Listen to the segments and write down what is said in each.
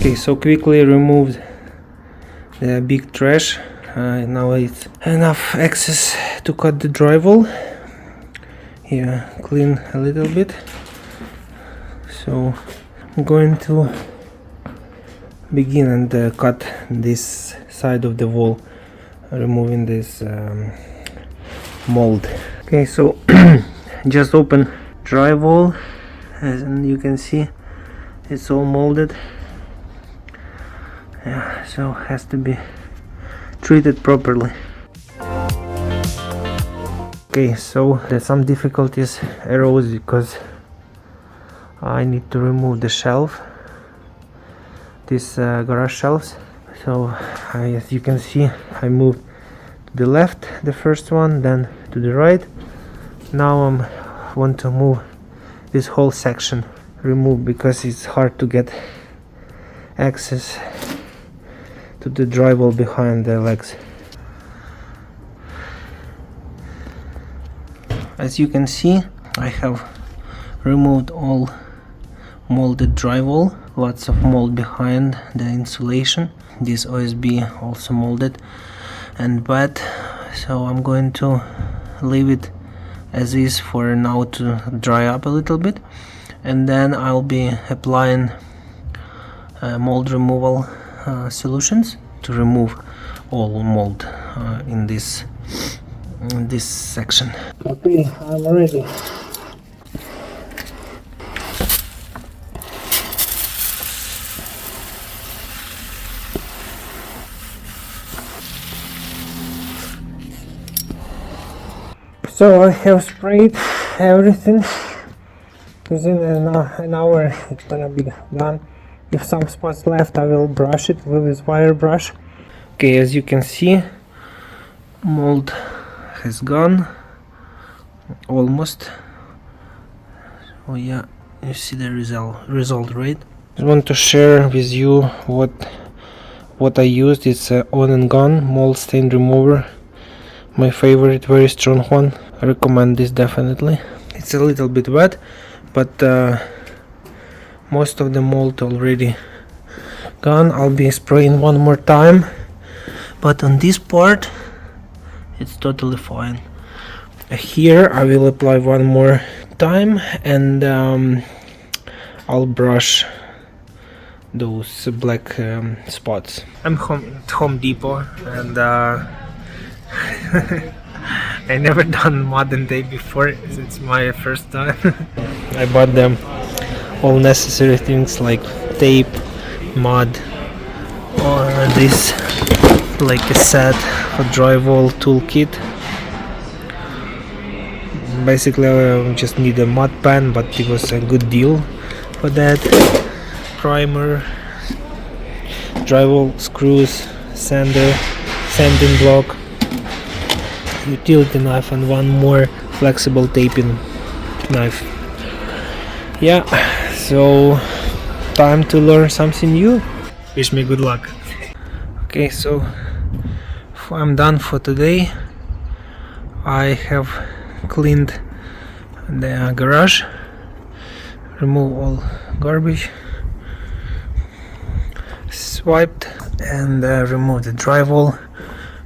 Okay, so quickly removed the big trash. Now it's enough access to cut the drywall. Here, clean a little bit. So I'm going to begin and cut this side of the wall, removing this mold. Okay, so just open drywall, as you can see it's all molded. Yeah, so has to be treated properly. Okay, so there's some difficulties arose because I need to remove the shelf, these garage shelves. So as you can see, I moved to the left, the first one, then to the right. Now I want to move this whole section, remove, because it's hard to get access to the drywall behind the legs. As you can see, I have removed all molded drywall, lots of mold behind the insulation. This OSB also molded and bad, so I'm going to leave it as is for now to dry up a little bit, and then I'll be applying mold removal solutions to remove all mold in this section. Okay, I'm ready. So I have sprayed everything. Within an hour it's gonna be done. If some spots left, I will brush it with this wire brush. Okay, as you can see, mold has gone almost. Oh yeah, you see the result, right? I want to share with you what I used. It's On and Gone mold stain remover, my favorite, very strong one. I recommend this definitely. It's a little bit wet, but most of the mold already gone. I'll be spraying one more time, but on this part it's totally fine. Here I will apply one more time, and I'll brush those black spots. I'm at Home Depot, and I never done modern day before. It's my first time. I bought them all necessary things like tape, mud, or this like a set for drywall toolkit. Basically I just need a mud pan, but it was a good deal for that. Primer, drywall screws, sander, sanding block, utility knife, and one more flexible taping knife. Yeah, so time to learn something new. Wish me good luck. Okay, so I'm done for today. I have cleaned the garage, remove all garbage, swiped and remove the drywall,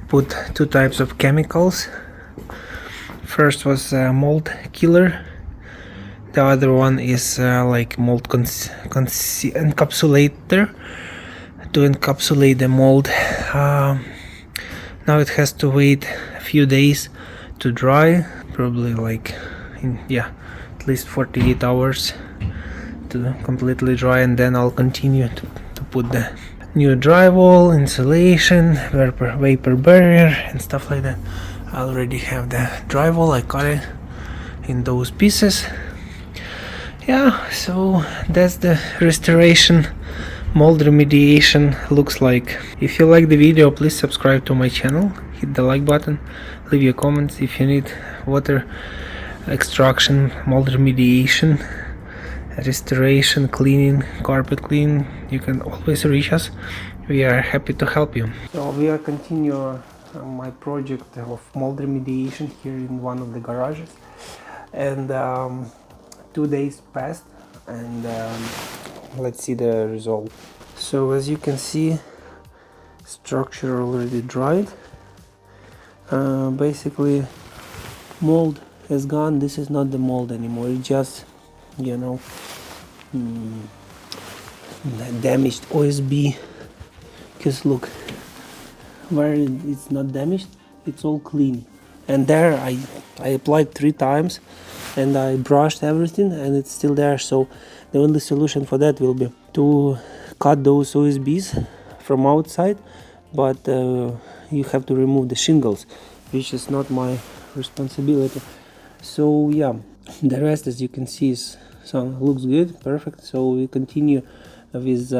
put two types of chemicals. First was mold killer, the other one is like mold encapsulator, to encapsulate the mold. Now it has to wait a few days to dry, probably like at least 48 hours to completely dry, and then I'll continue to put the new drywall, insulation, vapor barrier and stuff like that. I already have the drywall, I cut it in those pieces. Yeah, so that's the restoration mold remediation looks like. If you like the video, please subscribe to my channel, hit the like button, leave your comments. If you need water extraction, mold remediation, restoration, cleaning, carpet cleaning, you can always reach us. We are happy to help you. So we are continuing my project of mold remediation here in one of the garages, and 2 days passed, and let's see the result. So as you can see, structure already dried. Basically mold has gone. This is not the mold anymore, it's just, you know, damaged OSB. Because look, where it's not damaged, it's all clean. And there I applied 3 times and I brushed everything and it's still there. So the only solution for that will be to cut those OSBs from outside, but you have to remove the shingles, which is not my responsibility. So yeah, the rest, as you can see, is looks good, perfect. So we continue with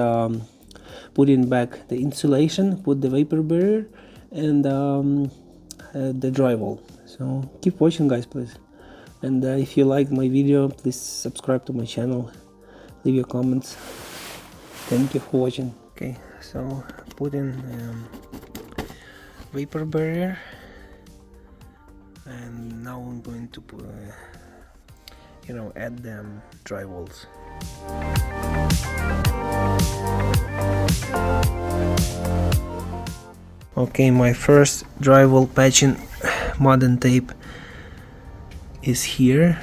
putting back the insulation, put the vapor barrier, and the drywall. So keep watching, guys, please. And if you like my video, please subscribe to my channel, leave your comments. Thank you for watching. Okay, so put in vapor barrier, and now I'm going to put, add them drywalls. Okay, my first drywall patching mud and tape is here.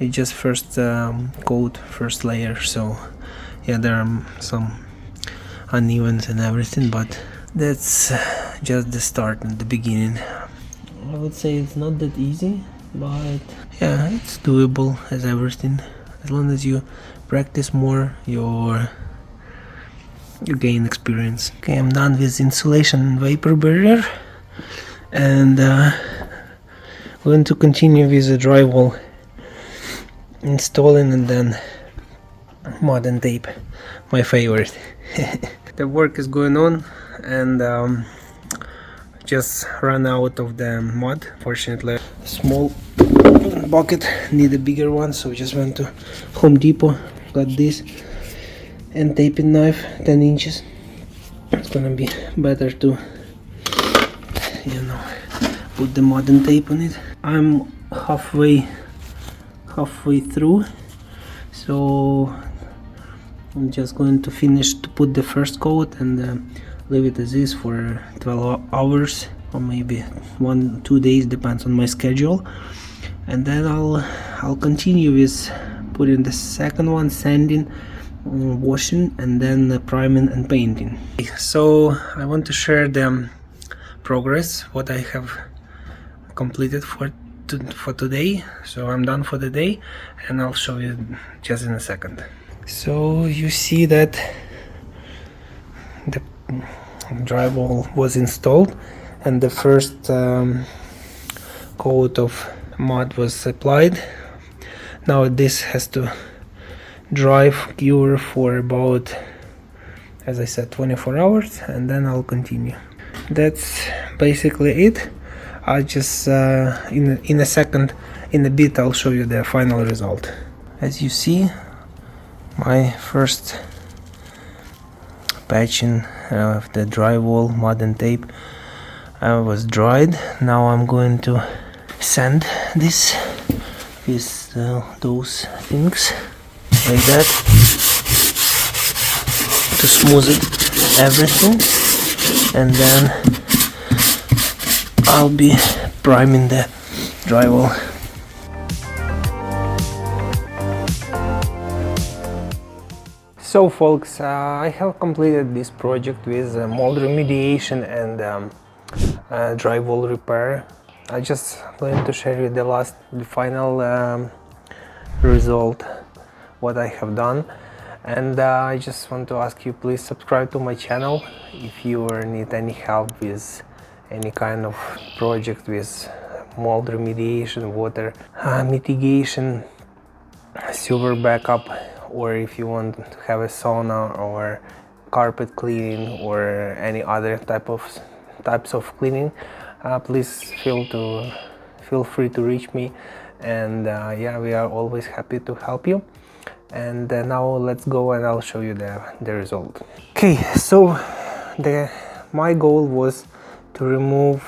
It just first coat, first layer, so yeah, there are some unevens and everything, but that's just the start and the beginning. I would say it's not that easy, but yeah, it's doable as everything. As long as you practice more, you gain experience. Okay, I'm done with insulation and vapor barrier, and going to continue with the drywall installing, and then mud and tape, my favorite. The work is going on, and just ran out of the mud. Fortunately, small bucket, need a bigger one, so just went to Home Depot, got this and taping knife, 10 inches. It's gonna be better to, put the mud and tape on it. I'm halfway through, so I'm just going to finish to put the first coat and leave it as is for 12 hours or maybe 1-2 days, depends on my schedule, and then I'll continue with putting the second one, sanding, washing, and then priming and painting. So I want to share the progress, what I have completed for today. So I'm done for the day, and I'll show you just in a second. So you see that the drywall was installed and the first coat of mud was applied. Now this has to dry, cure for about, as I said, 24 hours, and then I'll continue. That's basically it. I just in a bit I'll show you the final result. As you see, my first patching of the drywall, mud and tape was dried. Now I'm going to sand this with those things like that to smooth it, everything, and then I'll be priming the drywall. So folks, I have completed this project with mold remediation and drywall repair. I just going to share you the final result, what I have done, and I just want to ask you, please subscribe to my channel if you need any help with any kind of project with mold remediation, water mitigation, sewer backup, or if you want to have a sauna or carpet cleaning or any other types of cleaning, please feel free to reach me, and yeah, we are always happy to help you. And now let's go and I'll show you the result. Okay, so my goal was to remove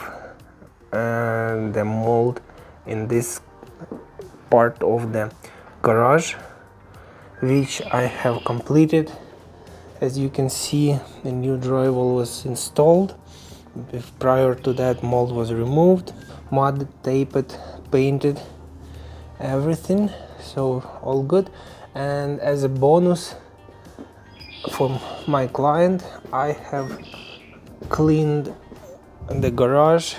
the mold in this part of the garage, which I have completed, As you can see, the new drywall was installed. Prior to that, mold was removed, modded, taped, painted, everything, so all good. And as a bonus for my client, I have cleaned the garage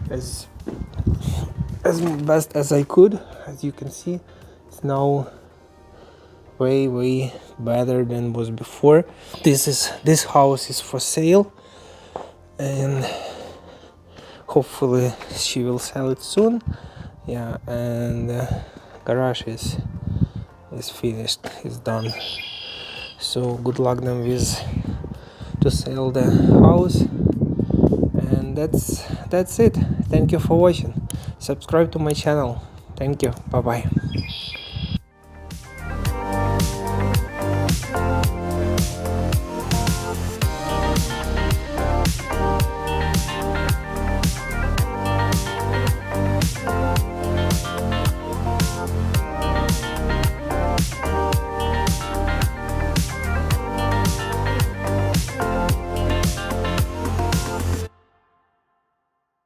as best as I could. As you can see, it's now way better than was before. This house is for sale, and hopefully she will sell it soon. Yeah, and garage is finished, is done. So good luck them with to sell the house. And that's it. Thank you for watching. Subscribe to my channel. Thank you. Bye bye.